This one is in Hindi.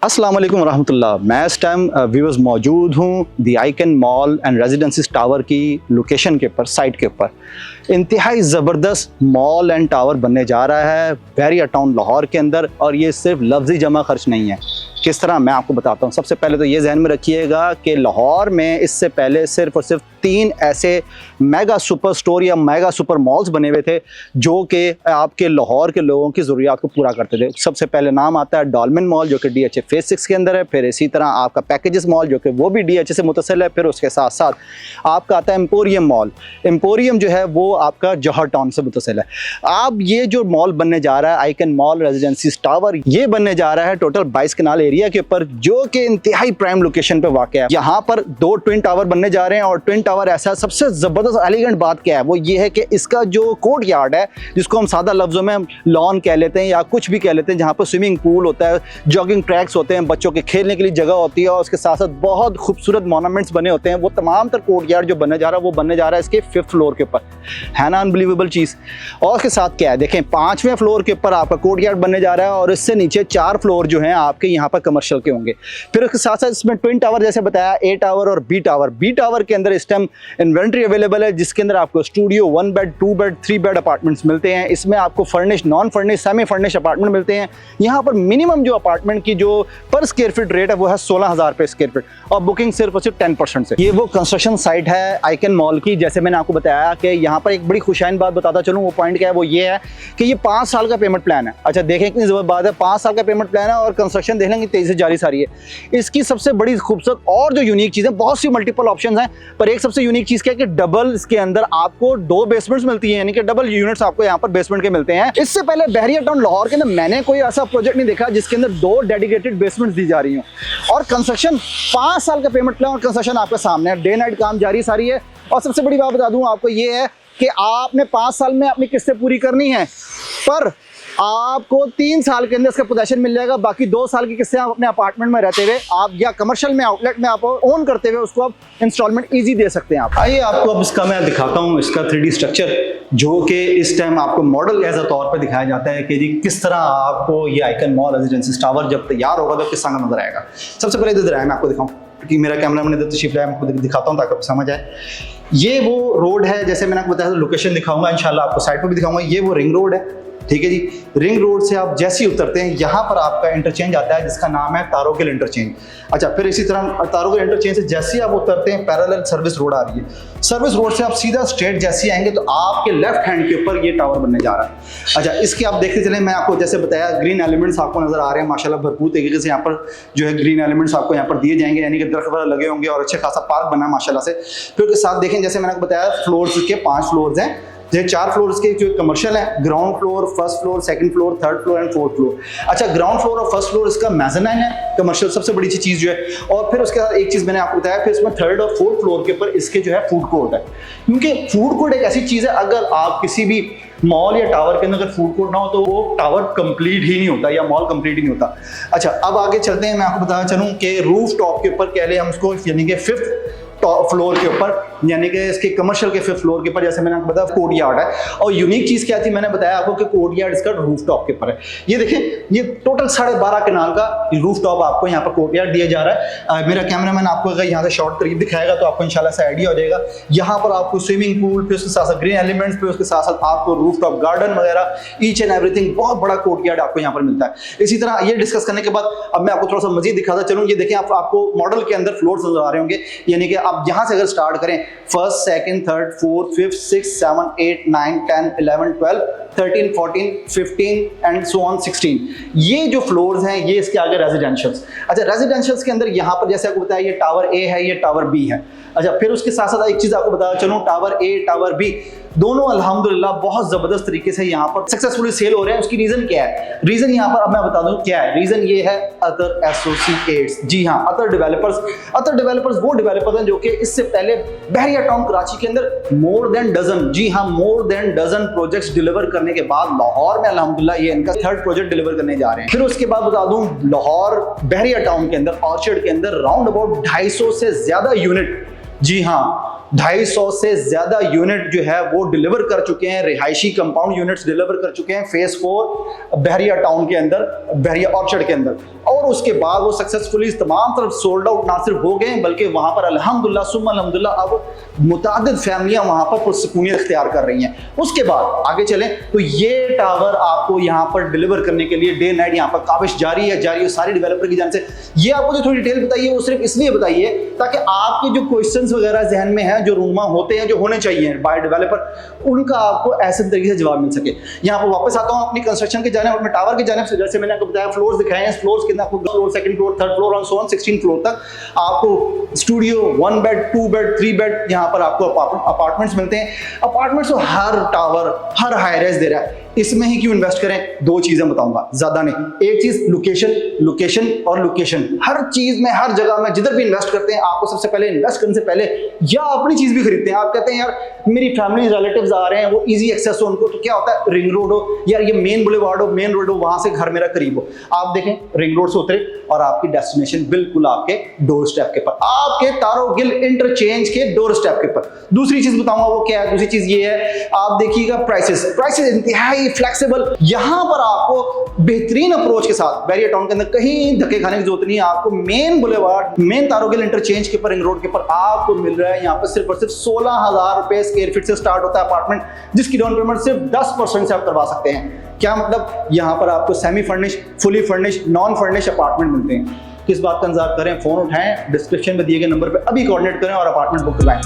अस्सलाम वालेकुम रहमतुल्लाह। मैं इस टाइम व्यूअर्स मौजूद हूँ the icon mall and residencies tower की लोकेशन के ऊपर, साइट के ऊपर। इंतहाई ज़बरदस्त मॉल एंड टावर बनने जा रहा है बहरिया टाउन लाहौर के अंदर, और ये सिर्फ लफ्ज़ी जमा खर्च नहीं है। किस तरह, मैं आपको बताता हूँ। सबसे पहले तो ये जहन में रखिएगा कि लाहौर में इससे पहले सिर्फ और सिर्फ 3 ऐसे मेगा सुपर स्टोर या मेगा सुपर मॉल्स बने हुए थे जो कि आपके लाहौर के लोगों की ज़रूरियात को पूरा करते थे। सबसे पहले नाम आता है डॉल्मेन मॉल जो कि DHA फेज 6 के अंदर है। फिर इसी तरह आपका पैकेजेस मॉल जो कि वो भी DHA से मुतसिल है। फिर उसके साथ साथ आपका आता है एम्पोरियम मॉल। एम्पोरियम जो है वो आपका जौहर टाउन से मुतसिल है। अब ये जो मॉल बनने जा रहा है आइकन मॉल रेजिडेंसीज टावर, ये बनने जा रहा है टोटल 22 कनाल एरिया के ऊपर, जो कि इंतहाई प्राइम लोकेशन पे वाक़ है। यहाँ पर 2 ट्विन टावर बनने जा रहे हैं, और ट्विन टावर ऐसा सबसे ज़बरदस्त एलिगेंट बात क्या है वो ये है कि इसका जो कोर्ट यार्ड है, जिसको हम सादा लफ्ज़ों में लॉन कह लेते हैं या कुछ भी कह लेते हैं, जहाँ पर स्विमिंग पूल होता है, जॉगिंग ट्रैक्स होते हैं, बच्चों के खेलने के लिए जगह होती है, और उसके साथ साथ बहुत खूबसूरत मोनूमेंट्स बने होते हैं। वो तमाम तर कोर्ट यार्ड जो बनने जा रहा है वो बनने जा रहा है इसके 5th फ्लोर के ऊपर। है ना अनबिलीवेबल चीज़। और उसके साथ क्या है, देखें 5वें फ्लोर के ऊपर आपका कोर्ट यार्ड बनने जा रहा है, और इससे नीचे 4 फ्लोर जो हैं आपके यहाँ पर कमर्शियल के होंगे। फिर उसके साथ साथ इसमें ट्विन टावर जैसे बताया, A टावर और B टावर। B टावर के अंदर इस टाइम इन्वेंट्री अवेलेबल है, जिसके अंदर आपको studio 1 bed 2 bed 3 bed apartments मिलते हैं। इसमें आपको furnish, non furnish, semi furnish apartment मिलते हैं। यहाँ पर मिनिमम जो अपार्टमेंट की जो पर स्क्वायर फीट रेट है वो है 16,000 रुपये स्क्वायर फीट, और बुकिंग सिर्फ और सिर्फ 10% से। ये वो कंस्ट्रक्शन साइट है आइकन मॉल की। जैसे मैंने आपको बताया कि यहाँ पर एक बड़ी खुशाइन बात बताता चलूँ, वो पॉइंट क्या है, वो ये है कि ये 5 साल का पेमेंट प्लान है। अच्छा देखें कितनी ज़बरदस्त बात है, 5 साल का पेमेंट प्लान है, और कंस्ट्रक्शन देख लेंगे तेजी से जारी सारी है। इसकी सबसे बड़ी खूबसूरत और जो यूनिक चीज़ है, बहुत सी मल्टीपल ऑप्शन हैं, पर एक सबसे यूनिक चीज़ क्या है कि डबल इसके अंदर आपको 2 बेसमेंट्स मिलती हैं, यानी कि डबल यूनिट्स आपको यहाँ पर बेसमेंट के मिलते हैं। इससे पहले बहरिया टाउन लाहौर के अंदर मैंने कोई ऐसा प्रोजेक्ट नहीं देखा जिसके अंदर 2 डेडिकेटेड बेसमेंट्स दी जा रही हो, और कंस्ट्रक्शन 5 साल का पेमेंट प्लान और कंस्ट्रक्शन आपके सामने है। डे नाइट काम जारी सारी है। और सबसे बड़ी बात बता दूं आपको, ये है कि आपने 5 साल में अपनी किस्तें पूरी करनी है, पर आपको 3 साल के अंदर इसका पोजेशन मिल जाएगा। बाकी 2 साल की किस्तें आप अपने अपार्टमेंट में रहते हुए आप या कमर्शियल में आउटलेट में आप ओन करते हुए उसको आप इंस्टॉलमेंट इजी दे सकते हैं। आप आइए आपको अब इसका मैं दिखाता हूँ इसका 3D स्ट्रक्चर, जो कि इस टाइम आपको मॉडल एज तौर पर दिखाया जाता है कि जी किस तरह आपको ये आइकन मॉल रेजिडेंसीज टावर जब तैयार होगा तो किस तरह नजर आएगा। सबसे पहले इधर आए, मैं आपको दिखाऊँ क्योंकि मेरा कैमरा मैंने इधर तशरीफ लाया, मैं आपको दिखाता हूँ ताकि आपको समझ आए। ये वो रोड है, जैसे मैंने आपको बताया, लोकेशन दिखाऊंगा इंशाल्लाह, आपको साइड पर भी दिखाऊंगा। ये वो रिंग रोड है, ठीक है जी। रिंग रोड से आप जैसे ही उतरते हैं यहाँ पर आपका इंटरचेंज आता है जिसका नाम है तारोगिल इंटरचेंज। अच्छा, फिर इसी तरह तारोगिल इंटरचेंज से जैसे ही आप उतरते हैं पैरेलल सर्विस रोड आ रही है। सर्विस रोड से आप सीधा स्ट्रेट जैसे ही आएंगे तो आपके लेफ्ट हैंड के ऊपर ये टावर बनने जा रहा है। अच्छा, इसके आप देखते चले, मैं आपको जैसे बताया ग्रीन एलिमेंट्स आपको नजर आ रहे हैं माशाल्लाह भरपूर तरीके से। यहाँ पर जो है ग्रीन एलिमेंट्स आपको यहाँ पर दिए जाएंगे, यानी कि दरख्त वगैरह लगे होंगे और अच्छा खासा पार्क बना माशाल्लाह से। फिर उसके साथ देखें, जैसे मैंने आपको बताया फ्लोर्स के 5 फ्लोर्स हैं। ये 4 फ्लोर्स के जो कमर्शियल है, ground floor, first floor, second floor, third floor and fourth floor. अच्छा, ग्राउंड फ्लोर और फर्स्ट फ्लोर इसका मेज़ानाइन है कमर्शियल, सबसे बड़ी चीज़ जो है। और फिर उसके बाद एक चीज़ मैंने आपको बताया, फिर इसमें थर्ड और फोर्थ फ्लोर के ऊपर इसके जो है फूड कोर्ट है, क्योंकि फूड कोर्ट एक ऐसी चीज़ है, अगर आप किसी भी मॉल या टावर के अंदर अगर फूड कोर्ट ना हो तो वो टावर कंप्लीट ही नहीं होता या मॉल कंप्लीट ही नहीं होता। अच्छा, अब आगे चलते हैं, मैं आपको बताना चलूँ कि रूफ टॉप के ऊपर कह लें हम उसको, यानी कि 5th फ्लोर के ऊपर, यानी कि इसके कमर्शियल के 5th फ्लोर के ऊपर, जैसे मैंने आपको बताया कोर्ट यार्ड है। और यूनिक चीज़ क्या थी, मैंने बताया आपको कि कोर्ट यार्ड इसका रूफ टॉप के ऊपर है। ये देखें, ये टोटल 12.5 कनाल का रूफ टॉप आपको यहाँ पर कोर्ट यार्ड दिया जा रहा है। मेरा कैमरामैन आपको अगर यहाँ से शॉर्ट करीब दिखाएगा तो आपको इंशाल्लाह से आइडिया हो जाएगा। यहाँ पर आपको स्विमिंग पूल, फिर उसके साथ साथ ग्रीन एलिमेंट्स, फिर उसके साथ साथ आपको रूफ टॉप गार्डन वगैरह, ईच एंड एवरीथिंग, बहुत बड़ा कोर्ट यार्ड आपको यहाँ पर मिलता है। इसी तरह ये डिस्कस करने के बाद अब मैं आपको थोड़ा सा मजीद दिखाता चलूँ। ये देखें, आपको मॉडल के अंदर फ्लोर्स नजर आ रहे होंगे, यानी कि आप यहाँ से अगर स्टार्ट करें, first, second, third, fourth, 5th, 6th, 7th, 8th, 9th, 10th, 11th, 12th, 13, 14, 15 and so on 16। ये जो फ्लोर्स हैं ये इसके आगे रेजिडेंशियल्स। अच्छा, रेजिडेंशियल्स के अंदर यहाँ पर जैसे आपको बताया ये टावर A है, ये टावर B है। अच्छा, फिर उसके साथ साथ एक चीज आपको बताया चलूँ, टावर A, टावर B दोनों अल्हम्दुलिल्लाह बहुत जबरदस्त तरीके से यहाँ पर सक्सेसफुली सेल हो रहे हैं। उसकी रीजन क्या है? रीजन यहाँ पर अब मैं बता दूं क्या है। रीजन ये है अदर एसोसिएट्स। जी हाँ, अदर डेवलपर्स वो डेवलपर्स हैं जो कि इससे पहले बहरिया टाउन कराची के अंदर more than dozen projects deliver करने के बाद लाहौर में अल्हम्दुलिल्लाह ये इनका 3rd प्रोजेक्ट डिलीवर करने जा रहे हैं। फिर उसके बाद बता दूं, लाहौर बहरिया टाउन के अंदर ऑर्चर्ड के अंदर राउंड अबाउट 250 से ज्यादा यूनिट, जी हाँ 250 से ज़्यादा यूनिट जो है वो डिलीवर कर चुके हैं, रिहायशी कंपाउंड यूनिट्स डिलीवर कर चुके हैं फेज़ 4 बहरिया टाउन के अंदर, बहरिया ऑर्चर्ड के अंदर। और उसके बाद वो सक्सेसफुली तमाम तरफ सोल्ड आउट ना सिर्फ हो गए बल्कि वहाँ पर अल्हम्दुलिल्लाह सुम्मा अल्हम्दुलिल्लाह अब मुतादिद फैमिलियाँ वहाँ पर पुरसुकूनियत इख्तियार कर रही हैं। उसके बाद आगे चलें तो ये टावर आपको यहाँ पर डिलीवर करने के लिए डे नाइट यहाँ पर काबिश जारी है सारी डेवलपर की जान से। ये आपको जो थोड़ी डिटेल बताइए वो सिर्फ इसलिए बताइए ताकि आपके जो क्वेश्चंस वगैरह जहन में हैं, जो रूनमा होते हैं, जो होने चाहिए बाय डेवलपर, उनका आपको ऐसे तरीके से जवाब मिल सके। यहाँ पर वापस आता हूँ अपनी कंस्ट्रक्शन की जानिब, अपने टावर की जानिब से। जैसे मैंने आपको बताया फ्लोर्स दिखाए हैं, फ्लोर्स कितना आपको floor, second floor, third floor और सो ऑन 16 फ्लोर तक आपको स्टूडियो 1 बेड 2 बेड 3 बेड यहाँ पर आपको अपार्टमेंट्स मिलते हैं। अपार्टमेंट्स तो हर टावर हर हाई राइज दे रहा है, इसमें ही क्यों इन्वेस्ट करें? 2 चीजें बताऊंगा, ज्यादा नहीं। एक चीज लोकेशन, लोकेशन और लोकेशन। हर चीज में, हर जगह में जिधर भी इन्वेस्ट करते हैं आपको सबसे पहले इन्वेस्ट करने से पहले या अपनी चीज भी खरीदते हैं, आप कहते हैं यार मेरी फैमिली रिलेटिव्स आ रहे हैं, वो इजी एक्सेस हो उनको, तो क्या होता है रिंग रोड हो यार, ये मेन बुलेवार्ड हो, मेन रोड हो, वहां से घर मेरा करीब हो। आप देखें रिंग रोड से उतरे और आपकी डेस्टिनेशन बिल्कुल आपके डोर स्टेप के पर, आपके तारोगिल इंटरचेंज के डोर स्टेप के पर। दूसरी चीज बताऊंगा वो क्या है। दूसरी चीज ये है, आप देखिएगा प्राइसेस इंतहाई फ्लेक्सिबल। यहां पर आपको बेहतरीन अप्रोच के साथ बहरिया टाउन के अंदर कहीं धक्के खाने की जरूरत नहीं है। आपको मेन बुलेवार्ड, मेन तारोगिल इंटरचेंज के पर, रिंग रोड के पर आपको मिल रहा है यहाँ पर सिर्फ और सिर्फ 16,000 रुपए स्क्वायर फीट से स्टार्ट होता है अपार्टमेंट, जिसकी डाउन पेमेंट सिर्फ 10% से आप करवा सकते हैं। क्या मतलब? यहाँ पर आपको semi furnish, fully furnish, non furnish apartment मिलते हैं। किस बात का इंतजार करें? फोन उठाएं, डिस्क्रिप्शन में दिए गए नंबर पर अभी कोऑर्डिनेट करें और अपार्टमेंट बुक करवाएं।